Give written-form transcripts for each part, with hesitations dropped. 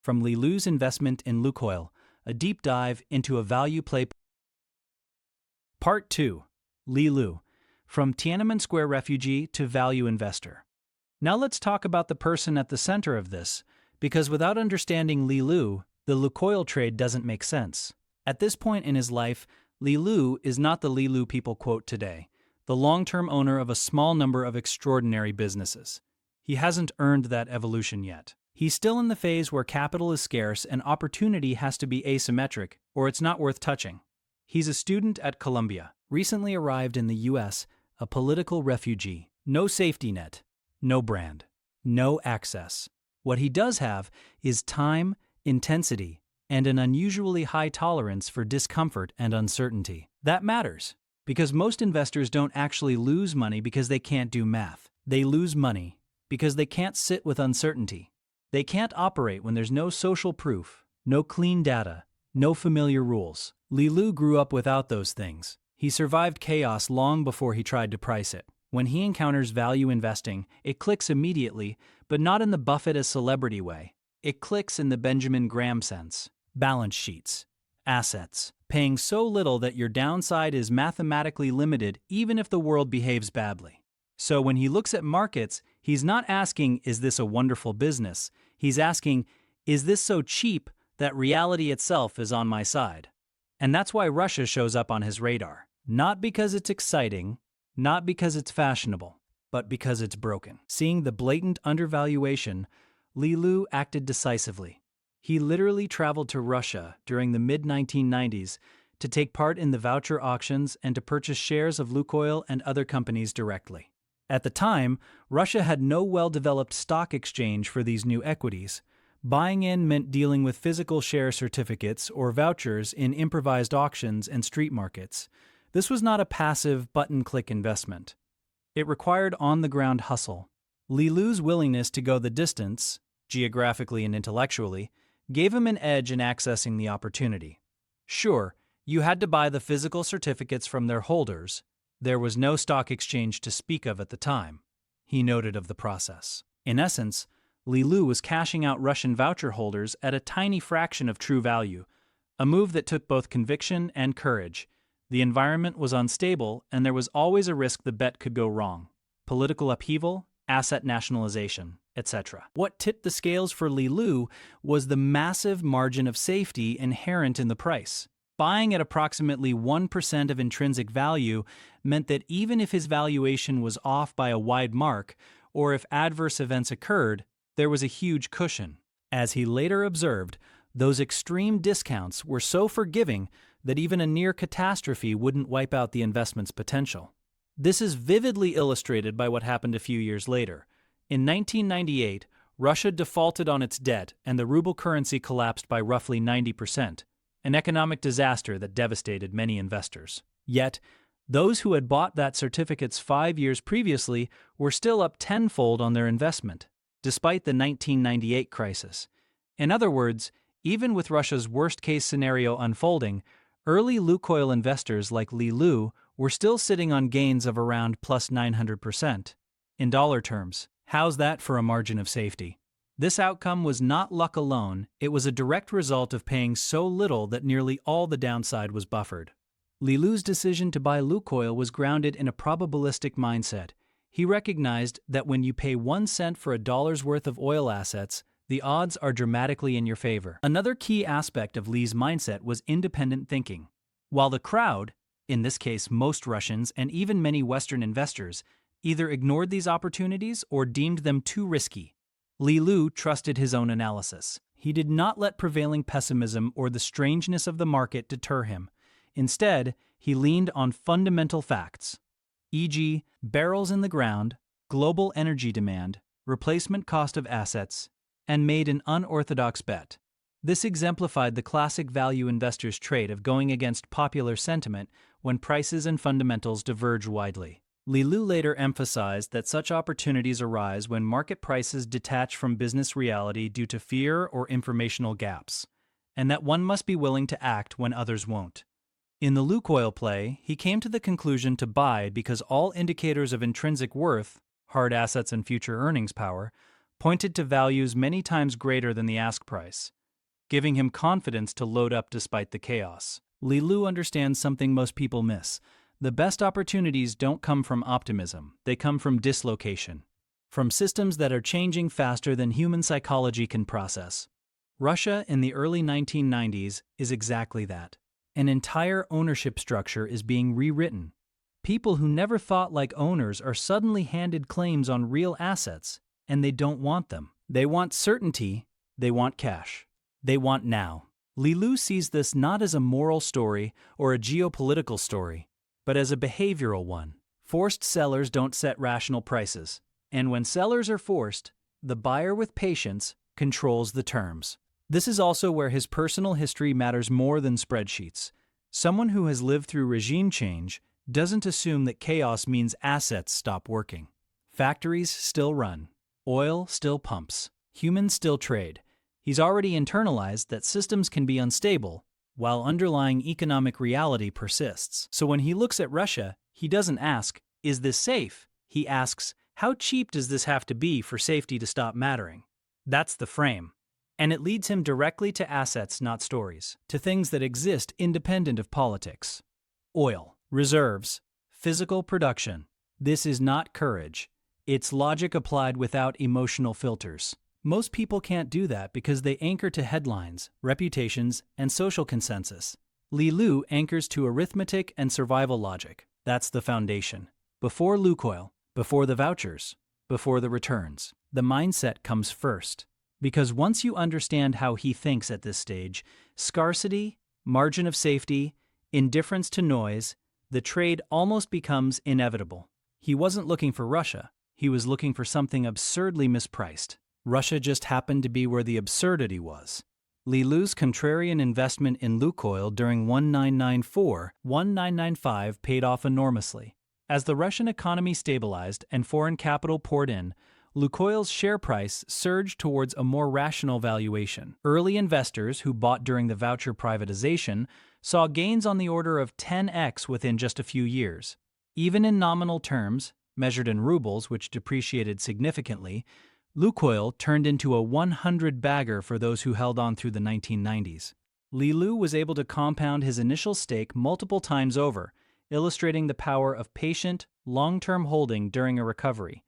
from Li Lu's investment in Lukoil, a deep dive into a value play. Part 2. Li Lu, from Tiananmen Square refugee to value investor. Now let's talk about the person at the center of this, because without understanding Li Lu, the Lukoil trade doesn't make sense. At this point in his life, Li Lu is not the Li Lu people quote today, the long-term owner of a small number of extraordinary businesses. He hasn't earned that evolution yet. He's still in the phase where capital is scarce and opportunity has to be asymmetric, or it's not worth touching. He's a student at Columbia, recently arrived in the US, a political refugee. No safety net, no brand, no access. What he does have is time, intensity, and an unusually high tolerance for discomfort and uncertainty. That matters, because most investors don't actually lose money because they can't do math. They lose money because they can't sit with uncertainty. They can't operate when there's no social proof, no clean data, no familiar rules. Li Lu grew up without those things. He survived chaos long before he tried to price it. When he encounters value investing, it clicks immediately, but not in the Buffett as celebrity way. It clicks in the Benjamin Graham sense. Balance sheets, assets, paying so little that your downside is mathematically limited even if the world behaves badly. So when he looks at markets, he's not asking, is this a wonderful business? He's asking, is this so cheap that reality itself is on my side? And that's why Russia shows up on his radar. Not because it's exciting, not because it's fashionable, but because it's broken. Seeing the blatant undervaluation, Li Lu acted decisively. He literally traveled to Russia during the mid-1990s to take part in the voucher auctions and to purchase shares of Lukoil and other companies directly. At the time, Russia had no well-developed stock exchange for these new equities. Buying in meant dealing with physical share certificates or vouchers in improvised auctions and street markets. This was not a passive button-click investment. It required on-the-ground hustle. Li Lu's willingness to go the distance, geographically and intellectually, gave him an edge in accessing the opportunity. Sure, you had to buy the physical certificates from their holders. There was no stock exchange to speak of at the time, he noted of the process. In essence, Li Lu was cashing out Russian voucher holders at a tiny fraction of true value, a move that took both conviction and courage. The environment was unstable, and there was always a risk the bet could go wrong. Political upheaval, asset nationalization, etc. What tipped the scales for Li Lu was the massive margin of safety inherent in the price. Buying at approximately 1% of intrinsic value meant that even if his valuation was off by a wide mark, or if adverse events occurred, there was a huge cushion. As he later observed, those extreme discounts were so forgiving that even a near catastrophe wouldn't wipe out the investment's potential. This is vividly illustrated by what happened a few years later. In 1998, Russia defaulted on its debt and the ruble currency collapsed by roughly 90%, an economic disaster that devastated many investors. Yet, those who had bought that certificates 5 years previously were still up tenfold on their investment, despite the 1998 crisis. In other words, even with Russia's worst-case scenario unfolding, early Lukoil investors like Li Lu were still sitting on gains of around plus 900%. In dollar terms, how's that for a margin of safety? This outcome was not luck alone, it was a direct result of paying so little that nearly all the downside was buffered. Li Lu's decision to buy Lukoil was grounded in a probabilistic mindset. He recognized that when you pay 1 cent for a dollar's worth of oil assets, the odds are dramatically in your favor. Another key aspect of Li's mindset was independent thinking. While the crowd, in this case most Russians and even many Western investors, either ignored these opportunities or deemed them too risky, Li Lu trusted his own analysis. He did not let prevailing pessimism or the strangeness of the market deter him. Instead, he leaned on fundamental facts, e.g., barrels in the ground, global energy demand, replacement cost of assets, and made an unorthodox bet. This exemplified the classic value investor's trait of going against popular sentiment when prices and fundamentals diverge widely. Li Lu later emphasized that such opportunities arise when market prices detach from business reality due to fear or informational gaps, and that one must be willing to act when others won't. In the Lukoil play, he came to the conclusion to buy because all indicators of intrinsic worth, hard assets and future earnings power, pointed to values many times greater than the ask price, giving him confidence to load up despite the chaos. Li Lu understands something most people miss. The best opportunities don't come from optimism, they come from dislocation, from systems that are changing faster than human psychology can process. Russia in the early 1990s is exactly that. An entire ownership structure is being rewritten. People who never thought like owners are suddenly handed claims on real assets, and they don't want them. They want certainty, they want cash. They want now. Li Lu sees this not as a moral story or a geopolitical story, but as a behavioral one. Forced sellers don't set rational prices, and when sellers are forced, the buyer with patience controls the terms. This is also where his personal history matters more than spreadsheets. Someone who has lived through regime change doesn't assume that chaos means assets stop working. Factories still run, oil still pumps, humans still trade. He's already internalized that systems can be unstable, while underlying economic reality persists. So when he looks at Russia, he doesn't ask, "Is this safe?" He asks, "How cheap does this have to be for safety to stop mattering?" That's the frame. And it leads him directly to assets, not stories, to things that exist independent of politics. Oil, reserves, physical production. This is not courage. It's logic applied without emotional filters. Most people can't do that because they anchor to headlines, reputations, and social consensus. Li Lu anchors to arithmetic and survival logic. That's the foundation. Before Lukoil, before the vouchers, before the returns, the mindset comes first. Because once you understand how he thinks at this stage, scarcity, margin of safety, indifference to noise, the trade almost becomes inevitable. He wasn't looking for Russia, he was looking for something absurdly mispriced. Russia just happened to be where the absurdity was. Li Lu's contrarian investment in Lukoil during 1994-1995 paid off enormously. As the Russian economy stabilized and foreign capital poured in, Lukoil's share price surged towards a more rational valuation. Early investors who bought during the voucher privatization saw gains on the order of 10x within just a few years. Even in nominal terms, measured in rubles, which depreciated significantly, Lukoil turned into a 100-bagger for those who held on through the 1990s. Li Lu was able to compound his initial stake multiple times over, illustrating the power of patient, long-term holding during a recovery.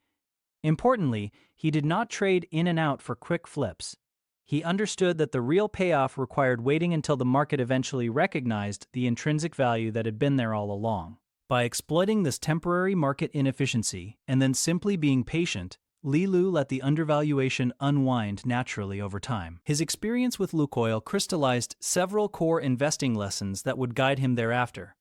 Importantly, he did not trade in and out for quick flips. He understood that the real payoff required waiting until the market eventually recognized the intrinsic value that had been there all along. By exploiting this temporary market inefficiency and then simply being patient, Li Lu let the undervaluation unwind naturally over time. His experience with Lukoil crystallized several core investing lessons that would guide him thereafter.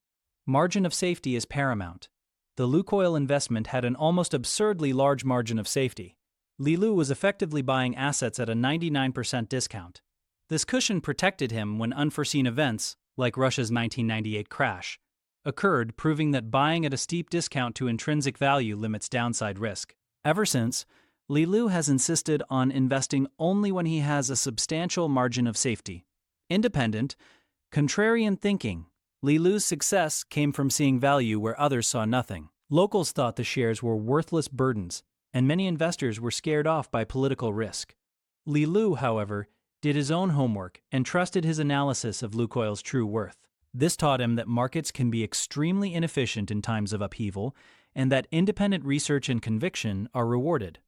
Margin of safety is paramount. The Lukoil investment had an almost absurdly large margin of safety. Li Lu was effectively buying assets at a 99% discount. This cushion protected him when unforeseen events, like Russia's 1998 crash, occurred, proving that buying at a steep discount to intrinsic value limits downside risk. Ever since, Li Lu has insisted on investing only when he has a substantial margin of safety. Independent, contrarian thinking. Li Lu's success came from seeing value where others saw nothing. Locals thought the shares were worthless burdens, and many investors were scared off by political risk. Li Lu, however, did his own homework and trusted his analysis of Lukoil's true worth. This taught him that markets can be extremely inefficient in times of upheaval, and that independent research and conviction are rewarded.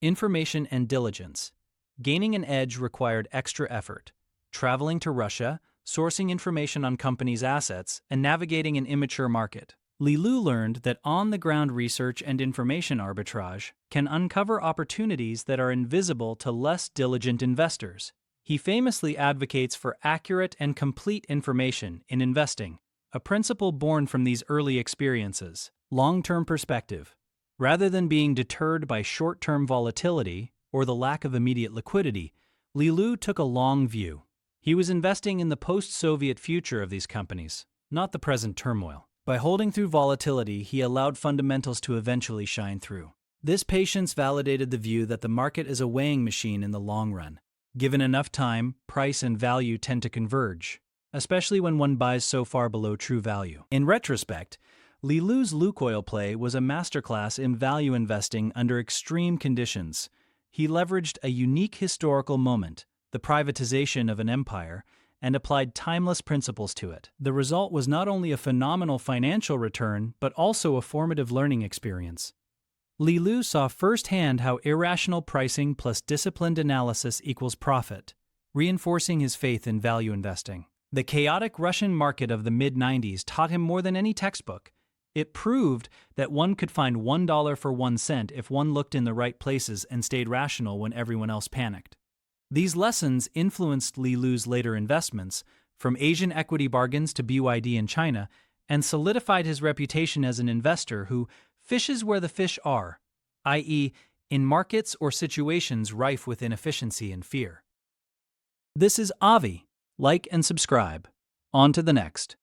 Information and diligence. Gaining an edge required extra effort. Traveling to Russia, sourcing information on companies' assets, and navigating an immature market. Li Lu learned that on-the-ground research and information arbitrage can uncover opportunities that are invisible to less diligent investors. He famously advocates for accurate and complete information in investing, a principle born from these early experiences. Long-term perspective. Rather than being deterred by short-term volatility or the lack of immediate liquidity, Li Lu took a long view. He was investing in the post-Soviet future of these companies, not the present turmoil. By holding through volatility, he allowed fundamentals to eventually shine through. This patience validated the view that the market is a weighing machine in the long run. Given enough time, price and value tend to converge, especially when one buys so far below true value. In retrospect, Li Lu's Lukoil play was a masterclass in value investing under extreme conditions. He leveraged a unique historical moment, the privatization of an empire, and applied timeless principles to it. The result was not only a phenomenal financial return, but also a formative learning experience. Li Lu saw firsthand how irrational pricing plus disciplined analysis equals profit, reinforcing his faith in value investing. The chaotic Russian market of the mid-90s taught him more than any textbook. It proved that one could find $1 for 1 cent if one looked in the right places and stayed rational when everyone else panicked. These lessons influenced Li Lu's later investments, from Asian equity bargains to BYD in China, and solidified his reputation as an investor who fishes where the fish are, i.e., in markets or situations rife with inefficiency and fear. This is Avi. Like and subscribe. On to the next.